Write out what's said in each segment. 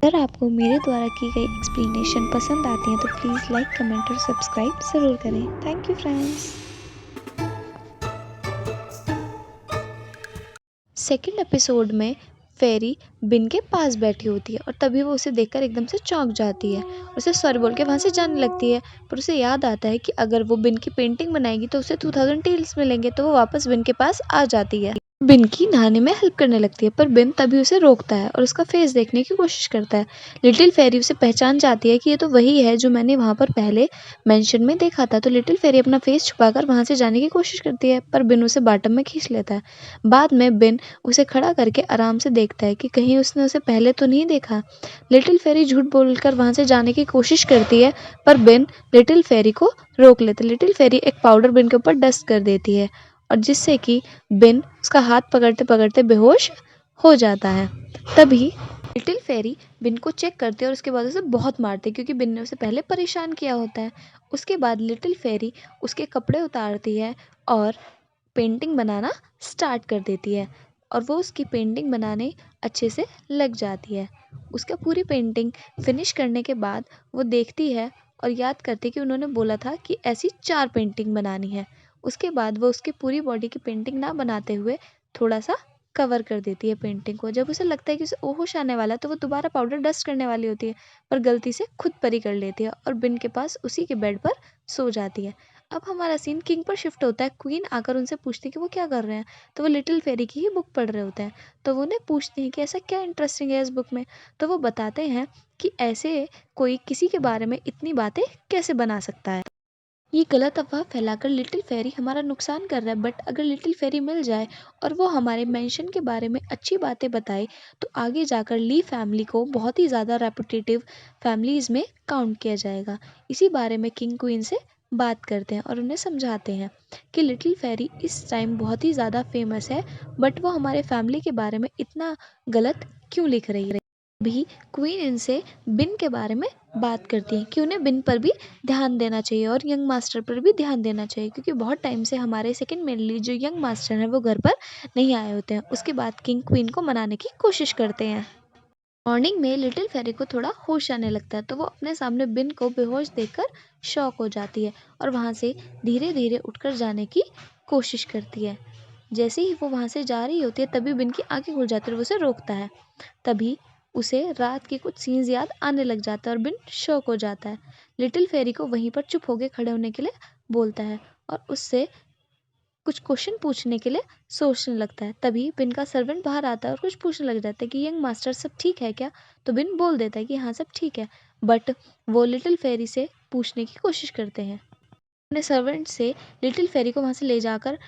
अगर आपको मेरे द्वारा की गई एक्सप्लेनेशन पसंद आती है तो प्लीज़ लाइक, कमेंट और सब्सक्राइब ज़रूर करें। Thank you friends. Second episode में फेरी बिन के पास बैठी होती है और तभी वो उसे देखकर एकदम से चौंक जाती है। उसे सॉरी बोल के वहाँ से जाने लगती है, पर उसे याद आता है कि अगर वो बिन की पेंटिंग बनाएगी तो उसे 2000 टील्स मिलेंगे। तो वो वापस बिन के पास आ जाती है। बिन की नहाने में हेल्प करने लगती है, पर बिन तभी उसे रोकता है और उसका फेस देखने की कोशिश करता है। लिटिल फेरी उसे पहचान जाती है कि ये तो वही है जो मैंने वहाँ पर पहले मेंशन में देखा था। तो लिटिल फेरी अपना फेस छुपाकर वहाँ से जाने की कोशिश करती है, पर बिन उसे बॉटम में खींच लेता है। बाद में बिन उसे खड़ा करके आराम से देखता है कि कहीं उसने उसे पहले तो नहीं देखा। लिटिल फेरी झूठ बोलकर वहाँ से जाने की कोशिश करती है, पर बिन लिटिल फेरी को रोक लेता है। लिटिल फेरी एक पाउडर बिन के ऊपर डस्ट कर देती है और जिससे कि बिन उसका हाथ पकड़ते पकड़ते बेहोश हो जाता है। तभी लिटिल फेरी बिन को चेक करती है और उसके बाद उसे बहुत मारती है, क्योंकि बिन ने उसे पहले परेशान किया होता है। उसके बाद लिटिल फेरी उसके कपड़े उतारती है और पेंटिंग बनाना स्टार्ट कर देती है और वो उसकी पेंटिंग बनाने अच्छे से लग जाती है। उसका पूरी पेंटिंग फिनिश करने के बाद वो देखती है और याद करती है कि उन्होंने बोला था कि ऐसी 4 पेंटिंग बनानी है। उसके बाद वो उसकी पूरी बॉडी की पेंटिंग ना बनाते हुए थोड़ा सा कवर कर देती है पेंटिंग को। जब उसे लगता है कि उसे होश आने वाला है तो वो दोबारा पाउडर डस्ट करने वाली होती है, पर गलती से खुद पर ही कर लेती है और बिन के पास उसी के बेड पर सो जाती है। अब हमारा सीन किंग पर शिफ्ट होता है। क्वीन आकर उनसे पूछती है कि वो क्या कर रहे हैं, तो वो लिटिल फेरी की ही बुक पढ़ रहे होते हैं। तो वो उन्हें पूछते हैं कि ऐसा क्या इंटरेस्टिंग है इस बुक में। तो वो बताते हैं कि ऐसे कोई किसी के बारे में इतनी बातें कैसे बना सकता है। ये गलत अफवाह फैलाकर लिटिल फेरी हमारा नुकसान कर रहा है, बट अगर लिटिल फेरी मिल जाए और वो हमारे मेंशन के बारे में अच्छी बातें बताए तो आगे जाकर ली फैमिली को बहुत ही ज़्यादा रेपुटेटिव फैमिलीज़ में काउंट किया जाएगा। इसी बारे में किंग क्वीन से बात करते हैं और उन्हें समझाते हैं कि लिटिल फेरी इस टाइम बहुत ही ज़्यादा फेमस है, बट वो हमारे फैमिली के बारे में इतना गलत क्यों लिख रही है। भी क्वीन इनसे बिन के बारे में बात करती है कि उन्हें बिन पर भी ध्यान देना चाहिए और यंग मास्टर पर भी ध्यान देना चाहिए, क्योंकि बहुत टाइम से हमारे सेकंड मेनली जो यंग मास्टर हैं वो घर पर नहीं आए होते हैं। उसके बाद किंग क्वीन को मनाने की कोशिश करते हैं। मॉर्निंग में लिटिल फेरी को थोड़ा होश आने लगता है, तो वो अपने सामने बिन को बेहोश देखकर शॉक हो जाती है और वहाँ से धीरे धीरे उठकर जाने की कोशिश करती है। जैसे ही वो वहाँ से जा रही होती है तभी बिन की आंखें खुल जाती है और वो उसे रोकता है। तभी उसे रात के कुछ सीन्स याद आने लग जाता है और बिन शॉक हो जाता है। लिटिल फेरी को वहीं पर चुप होकर खड़े होने के लिए बोलता है और उससे कुछ क्वेश्चन पूछने के लिए सोचने लगता है। तभी बिन का सर्वेंट बाहर आता है और कुछ पूछने लग जाता है कि यंग मास्टर सब ठीक है क्या। तो बिन बोल देता है कि हाँ सब ठीक है, बट वो लिटिल फेरी से पूछने की कोशिश करते हैं। अपने सर्वेंट से लिटिल फेरी को वहाँ से ले जाकर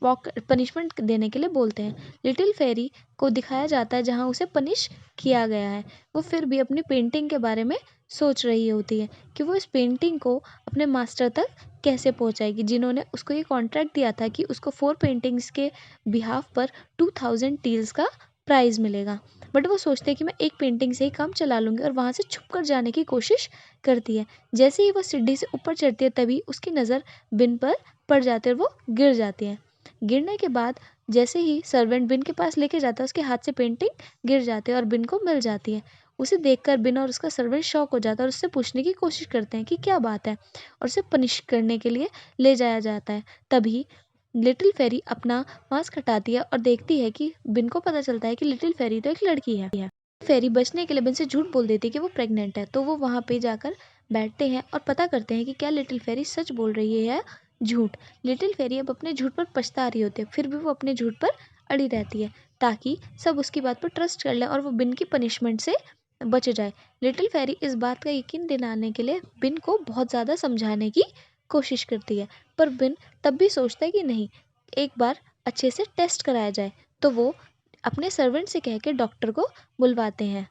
वॉक पनिशमेंट देने के लिए बोलते हैं। लिटिल फेरी को दिखाया जाता है जहाँ उसे पनिश किया गया है। वो फिर भी अपनी पेंटिंग के बारे में सोच रही होती है कि वो इस पेंटिंग को अपने मास्टर तक कैसे पहुंचाएगी, जिन्होंने उसको ये कॉन्ट्रैक्ट दिया था कि उसको 4 पेंटिंग्स के बिहाफ पर 2000 टील्स का प्राइज़ मिलेगा। बट वो सोचते हैं कि मैं एक पेंटिंग से ही काम चला लूँगी और वहाँ से छुप कर जाने की कोशिश करती है। जैसे ही वो सीढ़ी से ऊपर चढ़ती है तभी उसकी नज़र बिन पर पड़ जाती है और वो गिर जाती है। गिरने के बाद जैसे ही सर्वेंट बिन के पास लेके जाता है उसके हाथ से पेंटिंग गिर जाती है और बिन को मिल जाती है। उसे देखकर बिन और उसका सर्वेंट शॉक हो जाता है और उससे पूछने की कोशिश करते हैं कि क्या बात है, और उसे पनिश करने के लिए ले जाया जाता है। तभी लिटिल फेरी अपना मास्क हटाती है और देखती है कि बिन को पता चलता है कि लिटिल फेरी तो एक लड़की है। फेरी बचने के लिए बिन से झूठ बोल देती है कि वो प्रेग्नेंट है। तो वो वहाँ पे जाकर बैठते हैं और पता करते हैं कि क्या लिटिल फेरी सच बोल रही है, झूठ। लिटिल फेरी अब अपने झूठ पर पछता रही होती है, फिर भी वो अपने झूठ पर अड़ी रहती है ताकि सब उसकी बात पर ट्रस्ट कर लें और वो बिन की पनिशमेंट से बच जाए। लिटिल फेरी इस बात का यकीन दिलाने के लिए बिन को बहुत ज़्यादा समझाने की कोशिश करती है, पर बिन तब भी सोचता है कि नहीं, एक बार अच्छे से टेस्ट कराया जाए। तो वो अपने सर्वेंट से कह के डॉक्टर को बुलवाते हैं।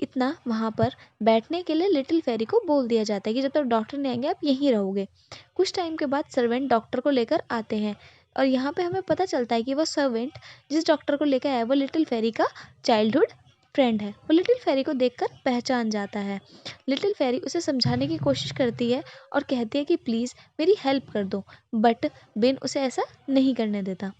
इतना वहाँ पर बैठने के लिए लिटिल फेरी को बोल दिया जाता है कि जब तक डॉक्टर नहीं आएंगे आप यहीं रहोगे। कुछ टाइम के बाद सर्वेंट डॉक्टर को लेकर आते हैं और यहाँ पे हमें पता चलता है कि वो सर्वेंट जिस डॉक्टर को लेकर आया वो लिटिल फेरी का चाइल्डहुड फ्रेंड है। वो लिटिल फेरी को देखकर पहचान जाता है। लिटिल फेरी उसे समझाने की कोशिश करती है और कहती है कि प्लीज़ मेरी हेल्प कर दो, बट बिन उसे ऐसा नहीं करने देता।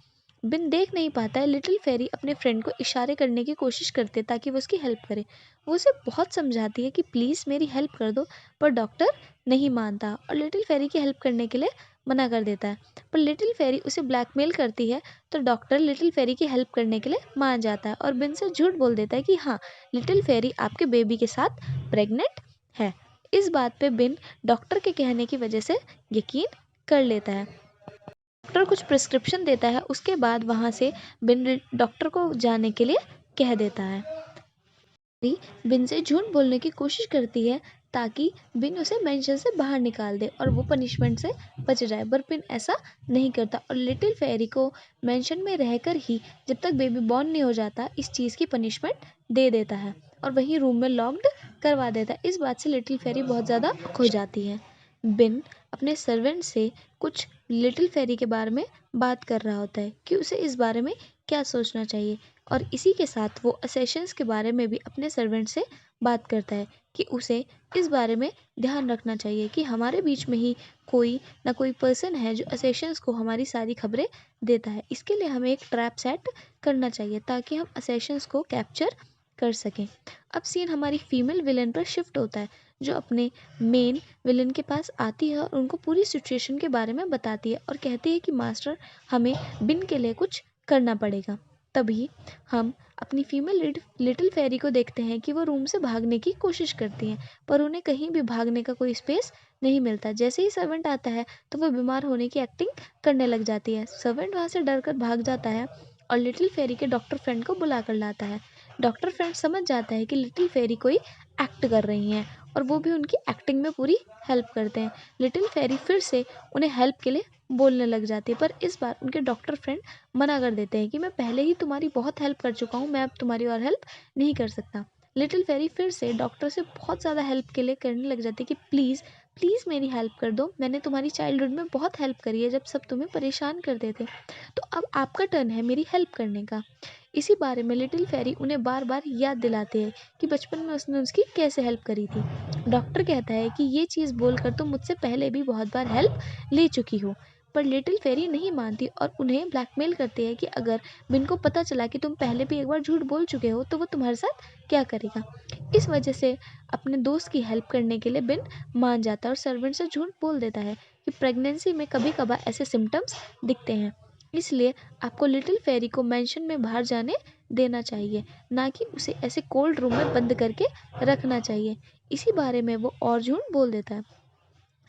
बिन देख नहीं पाता है। लिटिल फेरी अपने फ्रेंड को इशारे करने की कोशिश करती है ताकि वो उसकी हेल्प करे। वो उसे बहुत समझाती है कि प्लीज़ मेरी हेल्प कर दो, पर डॉक्टर नहीं मानता और लिटिल फेरी की हेल्प करने के लिए मना कर देता है। पर लिटिल फेरी उसे ब्लैकमेल करती है, तो डॉक्टर लिटिल फेरी की हेल्प करने के लिए मान जाता है और बिन से झूठ बोल देता है कि हाँ, लिटिल फेरी आपके बेबी के साथ प्रेग्नेंट है। इस बात पे बिन डॉक्टर के कहने की वजह से यकीन कर लेता है। डॉक्टर कुछ प्रिस्क्रिप्शन देता है, उसके बाद वहाँ से बिन डॉक्टर को जाने के लिए कह देता है। बिन से झूठ बोलने की कोशिश करती है ताकि बिन उसे मेंशन से बाहर निकाल दे और वो पनिशमेंट से बच जाए, पर बिन ऐसा नहीं करता और लिटिल फेरी को मेंशन में रहकर ही जब तक बेबी बॉर्न नहीं हो जाता इस चीज़ की पनिशमेंट दे देता है और वहीं रूम में लॉक्ड करवा देता है। इस बात से लिटिल फेरी बहुत ज़्यादा खो जाती है। बिन अपने सर्वेंट से कुछ लिटिल फेरी के बारे में बात कर रहा होता है कि उसे इस बारे में क्या सोचना चाहिए और इसी के साथ वो असेशंस के बारे में भी अपने सर्वेंट से बात करता है कि उसे इस बारे में ध्यान रखना चाहिए कि हमारे बीच में ही कोई ना कोई पर्सन है जो असेशंस को हमारी सारी खबरें देता है। इसके लिए हमें एक ट्रैप सेट करना चाहिए ताकि हम असेशंस को कैप्चर कर सकें। अब सीन हमारी फीमेल विलन पर शिफ्ट होता है जो अपने मेन विलन के पास आती है और उनको पूरी सिचुएशन के बारे में बताती है और कहती है कि मास्टर हमें बिन के लिए कुछ करना पड़ेगा। तभी हम अपनी फीमेल लिटिल फेरी को देखते हैं कि वो रूम से भागने की कोशिश करती हैं, पर उन्हें कहीं भी भागने का कोई स्पेस नहीं मिलता। जैसे ही सर्वेंट आता है तो वो बीमार होने की एक्टिंग करने लग जाती है। सर्वेंट वहाँ से डर कर भाग जाता है और लिटिल फेरी के डॉक्टर फ्रेंड को बुला कर लाता है। डॉक्टर फ्रेंड समझ जाता है कि लिटिल फेरी कोई एक्ट कर रही हैं और वो भी उनकी एक्टिंग में पूरी हेल्प करते हैं। लिटिल फेरी फिर से उन्हें हेल्प के लिए बोलने लग जाती है, पर इस बार उनके डॉक्टर फ्रेंड मना कर देते हैं कि मैं पहले ही तुम्हारी बहुत हेल्प कर चुका हूँ, मैं अब तुम्हारी और हेल्प नहीं कर सकता। लिटिल फेरी फिर से डॉक्टर से बहुत ज़्यादा हेल्प के लिए करने लग जाती है कि प्लीज़ प्लीज़ मेरी हेल्प कर दो, मैंने तुम्हारी चाइल्डहुड में बहुत हेल्प करी है जब सब तुम्हें परेशान करते थे, तो अब आपका टर्न है मेरी हेल्प करने का। इसी बारे में लिटिल फेरी उन्हें बार बार याद दिलाते हैं कि बचपन में उसने उसकी कैसे हेल्प करी थी। डॉक्टर कहता है कि ये चीज़ बोलकर तुम मुझसे पहले भी बहुत बार हेल्प ले चुकी हो, पर लिटिल फेरी नहीं मानती और उन्हें ब्लैकमेल करती है कि अगर बिन को पता चला कि तुम पहले भी एक बार झूठ बोल चुके हो तो वो तुम्हारे साथ क्या करेगा। इस वजह से अपने दोस्त की हेल्प करने के लिए बिन मान जाता है और सर्वेंट से झूठ बोल देता है कि प्रेगनेंसी में कभी कभार ऐसे सिम्टम्स दिखते हैं, इसलिए आपको लिटिल फेरी को मेंशन में बाहर जाने देना चाहिए, ना कि उसे ऐसे कोल्ड रूम में बंद करके रखना चाहिए। इसी बारे में वो और झूठ बोल देता है।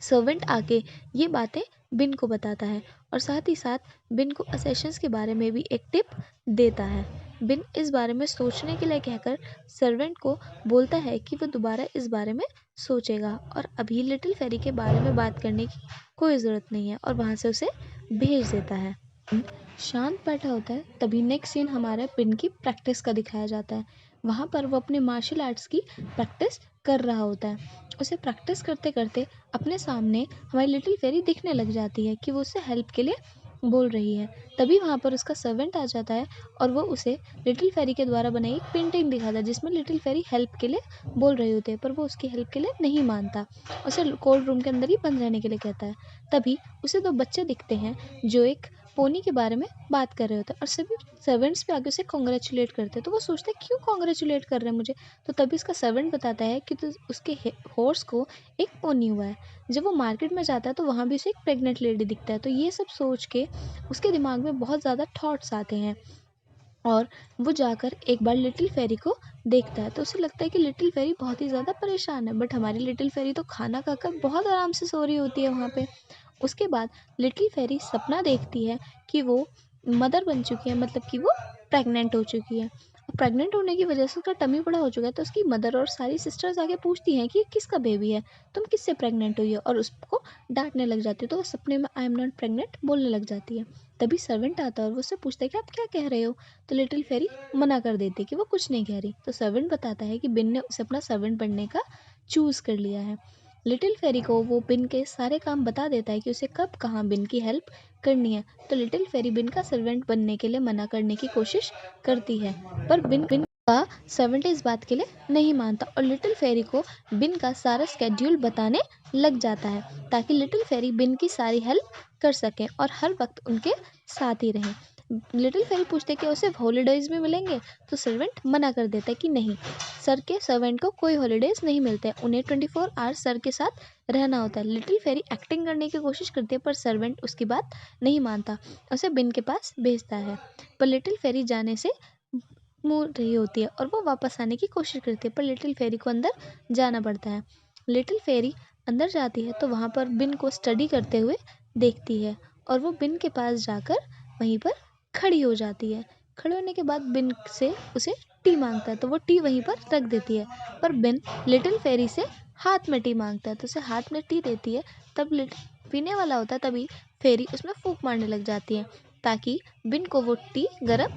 सर्वेंट आके ये बातें बिन को बताता है और साथ ही साथ बिन को असेशंस के बारे में भी एक टिप देता है। बिन इस बारे में सोचने के लिए कहकर सर्वेंट को बोलता है कि वो दोबारा इस बारे में सोचेगा और अभी लिटिल फेरी के बारे में बात करने की कोई ज़रूरत नहीं है और वहाँ से उसे भेज देता है। शांत बैठा होता है, तभी नेक्स्ट सीन हमारे बिन की प्रैक्टिस का दिखाया जाता है। वहाँ पर वो अपने मार्शल आर्ट्स की प्रैक्टिस कर रहा होता है। उसे प्रैक्टिस करते करते अपने सामने हमारी लिटिल फेरी दिखने लग जाती है कि वो उससे हेल्प के लिए बोल रही है। तभी वहाँ पर उसका सर्वेंट आ जाता है और वो उसे लिटिल फेरी के द्वारा बनाई एक पेंटिंग दिखाता है जिसमें लिटिल फेरी हेल्प के लिए बोल रही होती है, पर वो उसकी हेल्प के लिए नहीं मानता, उसे कोल्ड रूम के अंदर ही बंद रहने के लिए कहता है। तभी उसे दो बच्चे दिखते हैं जो एक पोनी के बारे में बात कर रहे होते हैं और सभी सर्वेंट्स भी आगे उसे कॉन्ग्रेचुलेट करते हैं, तो वो सोचते हैं क्यों कॉन्ग्रेचुलेट कर रहे हैं मुझे। तो तभी उसका सर्वेंट बताता है कि तो उसके हॉर्स को एक पोनी हुआ है। जब वो मार्केट में जाता है तो वहाँ भी उसे एक प्रेग्नेंट लेडी दिखता है, तो ये सब सोच के उसके दिमाग में बहुत ज़्यादा थॉट्स आते हैं और वो जाकर एक बार लिटिल फेरी को देखता है, तो उसे लगता है कि लिटिल फेरी बहुत ही ज़्यादा परेशान है, बट हमारी लिटिल फेरी तो खाना खाकर बहुत आराम से सो रही होती है वहाँ पे। उसके बाद लिटिल फेरी सपना देखती है कि वो मदर बन चुकी है, मतलब कि वो प्रेग्नेंट हो चुकी है। प्रेग्नेंट होने की वजह से उसका टमी बड़ा हो चुका है, तो उसकी मदर और सारी सिस्टर्स आके पूछती हैं कि ये किसका बेबी है, तुम किससे प्रेग्नेंट हुई हो, और उसको डांटने लग जाती है, तो वो सपने में आई एम नॉट प्रेग्नेंट बोलने लग जाती है। तभी सर्वेंट आता है और वो उससे पूछता है कि आप क्या कह रहे हो, तो लिटिल फेरी मना कर देती है कि वो कुछ नहीं कह रही। तो सर्वेंट बताता है कि बिन ने उसे अपना सर्वेंट बनने का चूज़ कर लिया है। लिटिल फेरी को वो बिन के सारे काम बता देता है कि उसे कब कहाँ बिन की हेल्प करनी है, तो लिटिल फेरी बिन का सर्वेंट बनने के लिए मना करने की कोशिश करती है, पर बिन का सर्वेंट इस बात के लिए नहीं मानता और लिटिल फेरी को बिन का सारा स्केड्यूल बताने लग जाता है ताकि लिटिल फेरी बिन की सारी हेल्प कर सके और हर वक्त उनके साथ ही रहे। लिटिल फेरी पूछते हैं कि उसे हॉलीडेज भी मिलेंगे, तो सर्वेंट मना कर देता है कि नहीं, सर के सर्वेंट को कोई हॉलीडेज नहीं मिलते, उन्हें 24 आवर्स सर के साथ रहना होता है। लिटिल फेरी एक्टिंग करने की कोशिश करती है पर सर्वेंट उसकी बात नहीं मानता, उसे बिन के पास भेजता है। पर लिटिल फेरी जाने से मुड़ रही होती है और वो वापस आने की कोशिश करती है, पर लिटिल फेरी को अंदर जाना पड़ता है। लिटिल फेरी अंदर जाती है तो वहाँ पर बिन को स्टडी करते हुए देखती है और वो बिन के पास जाकर वहीं पर खड़ी हो जाती है। खड़े होने के बाद बिन से उसे टी मांगता है तो वो टी वहीं पर रख देती है, पर बिन लिटिल फेरी से हाथ में टी मांगता है तो उसे हाथ में टी देती है। तब लिटिल पीने वाला होता है, तभी फेरी उसमें फूंक मारने लग जाती है ताकि बिन को वो टी गर्म